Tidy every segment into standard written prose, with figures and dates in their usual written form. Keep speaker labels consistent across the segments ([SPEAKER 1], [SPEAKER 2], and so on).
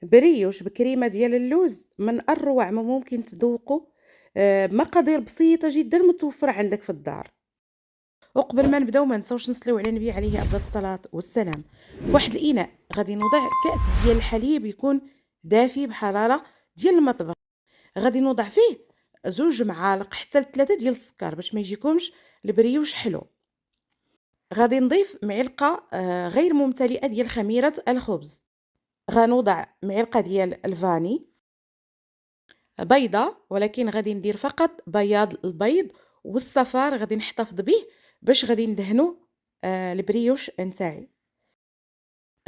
[SPEAKER 1] بريوش بكريمة ديال اللوز من أروع ما ممكن تذوقوا، بمقادير بسيطة جدًا متوفرة عندك في الدار. وقبل ما نبداو ما نساوش نصليو على النبي عليه أفضل الصلاة والسلام. في واحد الإناء غادي نوضع كأس ديال الحليب يكون دافي بحرارة ديال المطبخ. غادي نوضع فيه 2 معالق حتى ل3 ديال السكر باش ما يجيكمش البريوش حلو. غادي نضيف معلقة غير ممتلئة ديال خميرة الخبز. غنوضع معلقة ديال الفاني، بيضة ولكن غادي ندير فقط بياض البيض، والصفار غادي نحتفظ به باش غادي ندهنو البريوش نتاعي.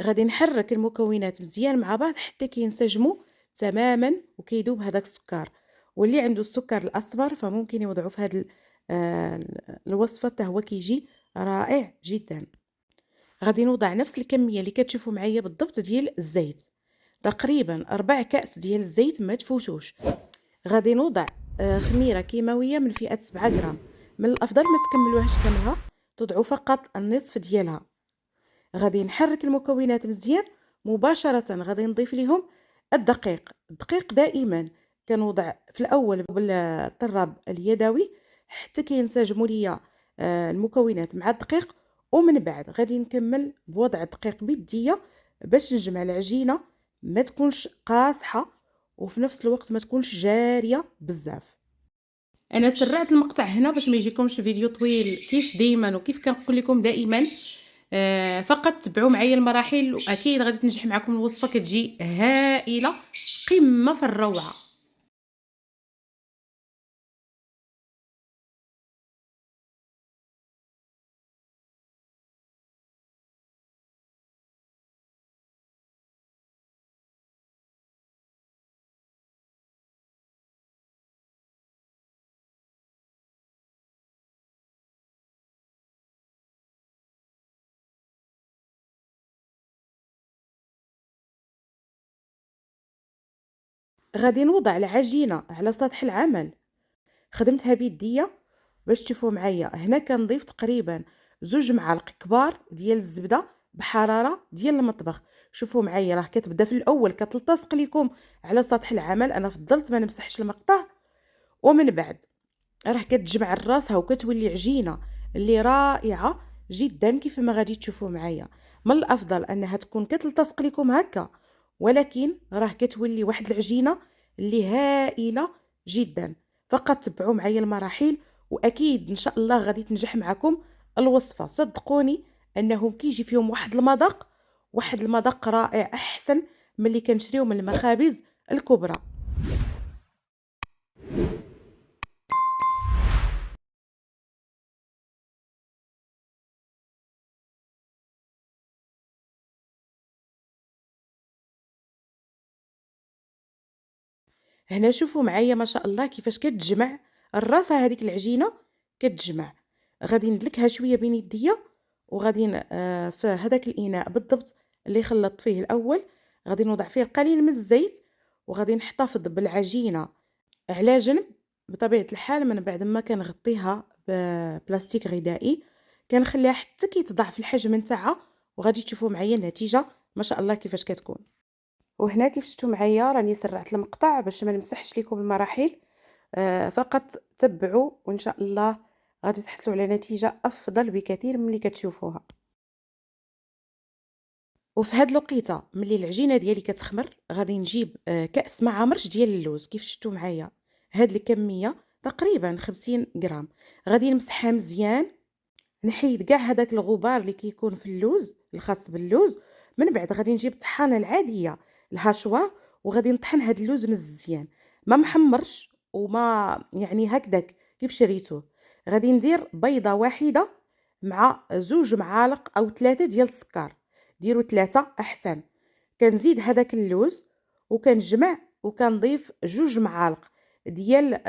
[SPEAKER 1] غادي نحرك المكونات مزيان مع بعض حتى كينسجموا تماما وكيذوب هذاك السكر. واللي عنده السكر الأصفر فممكن يوضعوا في هذه الوصفة حتى هو كيجي رائع جدا. غادي نوضع نفس الكمية اللي كتشوفوا معايا بالضبط ديال الزيت، تقريبا 4 كأس ديال الزيت ما تفوتوش. غادي نوضع خميرة كيماوية من فئة 7 غرام. من الأفضل ما تكملوهاش كاملها، تضعوا فقط النصف ديالها. غادي نحرك المكونات مزيان. مباشرة غادي نضيف لهم الدقيق دائما كنوضع في الأول بالطراب اليدوي حتى كينسجموا ليا المكونات مع الدقيق، ومن بعد غادي نكمل بوضع الدقيق بيديا باش نجمع العجينة ما تكونش قاصحة وفي نفس الوقت ما تكونش جارية بزاف. انا سرعت المقطع هنا باش ما يجيكمش فيديو طويل كيف ديما وكيف كنقول لكم دائما. فقط تبعوا معايا المراحل واكيد غادي تنجح معكم الوصفه، كتجي هائله، قمه في الروعه. غادي نوضع العجينه على سطح العمل. خدمتها بيديا باش تشوفوا معايا. هنا كنضيف تقريبا 2 معالق كبار ديال الزبده بحراره ديال المطبخ. شوفوا معايا راه كتبدا في الاول كتلتصق لكم على سطح العمل، انا فضلت ما نمسحش المقطع. ومن بعد راه كتجمع راسها وكتولي عجينه اللي رائعه جدا كيف ما غادي تشوفوا معايا. من الافضل انها تكون كتلتصق لكم هكا، ولكن راه كتولي واحد العجينه اللي هائله جدا. فقط تبعوا معايا المراحل واكيد ان شاء الله غادي تنجح معكم الوصفه. صدقوني انهم كيجي فيهم واحد المذاق رائع، احسن من اللي كنشريو من المخابز الكبرى. هنا شوفوا معايا ما شاء الله كيفاش كتجمع الراسه هذيك العجينه. كتجمع غادي ندلكها شويه بين يديا وغادي في هذاك الاناء بالضبط اللي خلطت فيه الاول غادي نوضع فيه القليل من الزيت، وغادي نحتفظ بالعجينه على جنب. بطبيعه الحال من بعد ما كنغطيها ببلاستيك غذائي كنخليها حتى كيتضاعف الحجم نتاعها، وغادي تشوفوا معايا النتيجه ما شاء الله كيفاش كتكون. وهنا كيف شفتوا معايا راني سرعت المقطع باش ما نمسحش لكم المراحل. فقط تبعوا وان شاء الله غادي تحصلوا على نتيجه افضل بكثير من اللي كتشوفوها. وفي هاد الوقيته ملي العجينه ديالي كتخمر غادي نجيب كاس ما عمرش ديال اللوز كيف شفتوا معايا. هاد الكميه تقريبا 50 غرام. غادي نمسحها مزيان، نحيد كاع هذاك الغبار اللي كيكون في اللوز الخاص باللوز. من بعد غادي نجيب الطحانه العاديه الهاشوار وغادي نطحن هاد اللوز مزيان، ما محمرش وما يعني هكذاك كيف شريتوه. غادي ندير بيضه واحده مع 2 معالق او 3 ديال السكر. ديروا 3 احسن. كنزيد هذاك اللوز وكنجمع وكنضيف 2 معالق ديال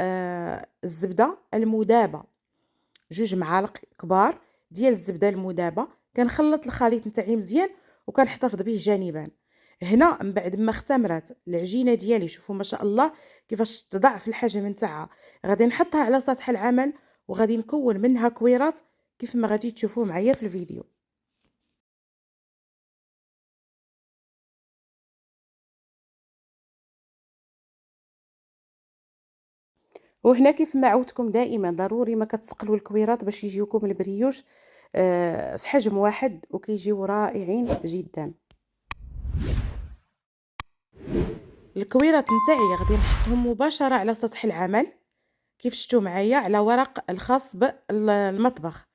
[SPEAKER 1] الزبده المذابه. 2 معالق كبار ديال الزبده المذابه. كنخلط الخليط نتاعي مزيان وكنحتفظ به جانبا. هنا من بعد ما اختمرت العجينه ديالي شوفوا ما شاء الله كيفاش تضاعف الحجم نتاعها، غادي نحطها على سطح العمل وغادي نكون منها كويرات كيف ما غادي تشوفوا معايا في الفيديو. وهنا كيف ما عودتكم دائما ضروري ما كتسقلوا الكويرات باش يجيوكم البريوش في حجم واحد وكيجيو رائعين جدا. الكويرات نتاعي غادي نحطهم مباشره على سطح العمل كيف شفتوا معايا على ورق الخاص بالمطبخ.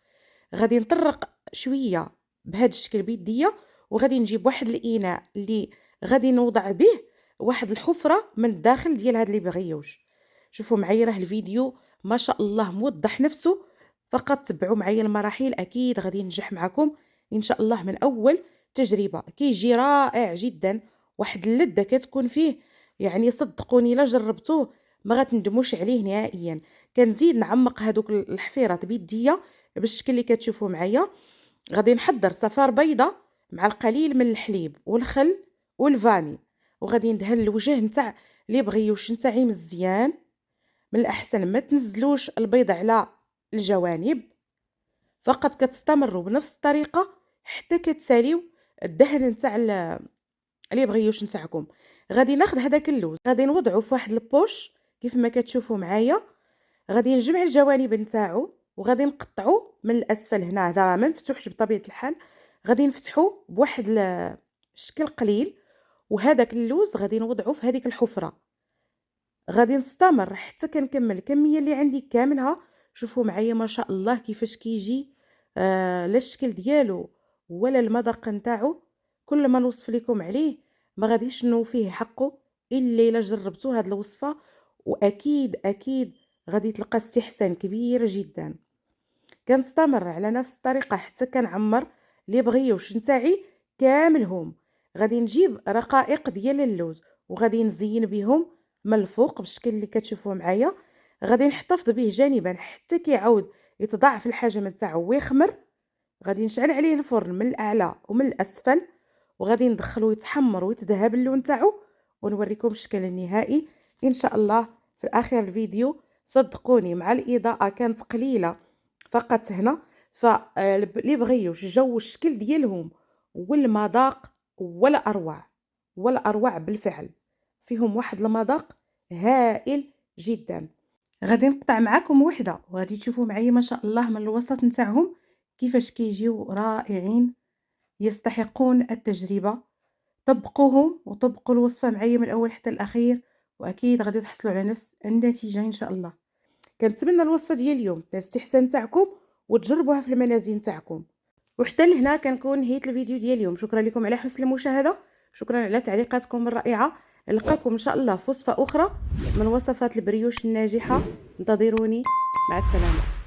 [SPEAKER 1] غادي نطرق شويه بهذا الشكل بيديه، وغادي نجيب واحد الاناء اللي غادي نوضع به واحد الحفره من الداخل ديال هاد لي بغيوش. شوفوا معايا راه الفيديو ما شاء الله موضح نفسه، فقط تبعوا معايا المراحل اكيد غادي ينجح معكم ان شاء الله من اول تجربه. كيجي رائع جدا، واحد اللذه كتكون فيه، يعني صدقوني الا جربتوه ما غتندموش عليه نهائيا. كنزيد نعمق هذوك الحفيرات بيديا بالشكل اللي كتشوفوا معايا. غادي نحضر صفار بيضه مع القليل من الحليب والخل والفاني، وغادي ندهن الوجه نتاع لي بغيوش نتاعي مزيان. من الاحسن ما تنزلوش البيض على الجوانب، فقط كتستمروا بنفس الطريقه حتى كتساليو الدهن نتاع لي بغيوش نتاعكم. غادي ناخذ هذاك اللوز غادي نوضعه في واحد البوش كيف ما كتشوفوا معايا. غادي نجمع الجوانب نتاعو وغادي نقطعو من الاسفل. هنا هذا راه ما مفتوحش بطبيعه الحال، غادي نفتحو بواحد الشكل قليل، وهذاك اللوز غادي نوضعو في هذيك الحفره. غادي نستمر حتى كنكمل الكميه اللي عندي كاملها. شوفوا معايا ما شاء الله كيفاش كيجي لا الشكل ديالو ولا المذاق نتاعو. كل ما نوصف لكم عليه ما غاديش نوفيه حقه الا الا جربتوا هاد الوصفه، واكيد اكيد غادي تلقى استحسان كبير جدا. كنستمر على نفس الطريقه حتى كنعمر لي بغيوش نتاعي كاملهم. غادي نجيب رقائق ديال اللوز وغادي نزين بهم من الفوق بالشكل اللي كتشوفوا معايا. غادي نحتفظ به جانبا حتى كيعاود يتضاعف الحجم نتاعو ويخمر. غادي نشعل عليه الفرن من الاعلى ومن الاسفل، وغادي ندخلو يتحمر ويتذهب اللون نتاعو، ونوريكم الشكل النهائي ان شاء الله في اخر الفيديو. صدقوني مع الاضاءه كانت قليله فقط هنا، فاللي بغيوش جو الشكل ديالهم والمذاق ولا اروع، ولا اروع بالفعل. فيهم واحد المذاق هائل جدا. غادي نقطع معكم وحده وغادي تشوفوا معايا ما شاء الله من الوسط نتاعهم كيفاش كيجيو رائعين، يستحقون التجربه. طبقوهم وطبقوا الوصفه معايا من الاول حتى الاخير، واكيد غادي تحصلوا على نفس النتيجه ان شاء الله. كنتمنى الوصفه ديال اليوم تنال الاستحسان تاعكم وتجربوها في المنازل تاعكم. وحتى لهنا كنكون نهيت الفيديو ديال اليوم. شكرا لكم على حسن المشاهده، شكرا على تعليقاتكم الرائعه. نلقاكم ان شاء الله في وصفه اخرى من وصفات البريوش الناجحه. انتظروني، مع السلامه.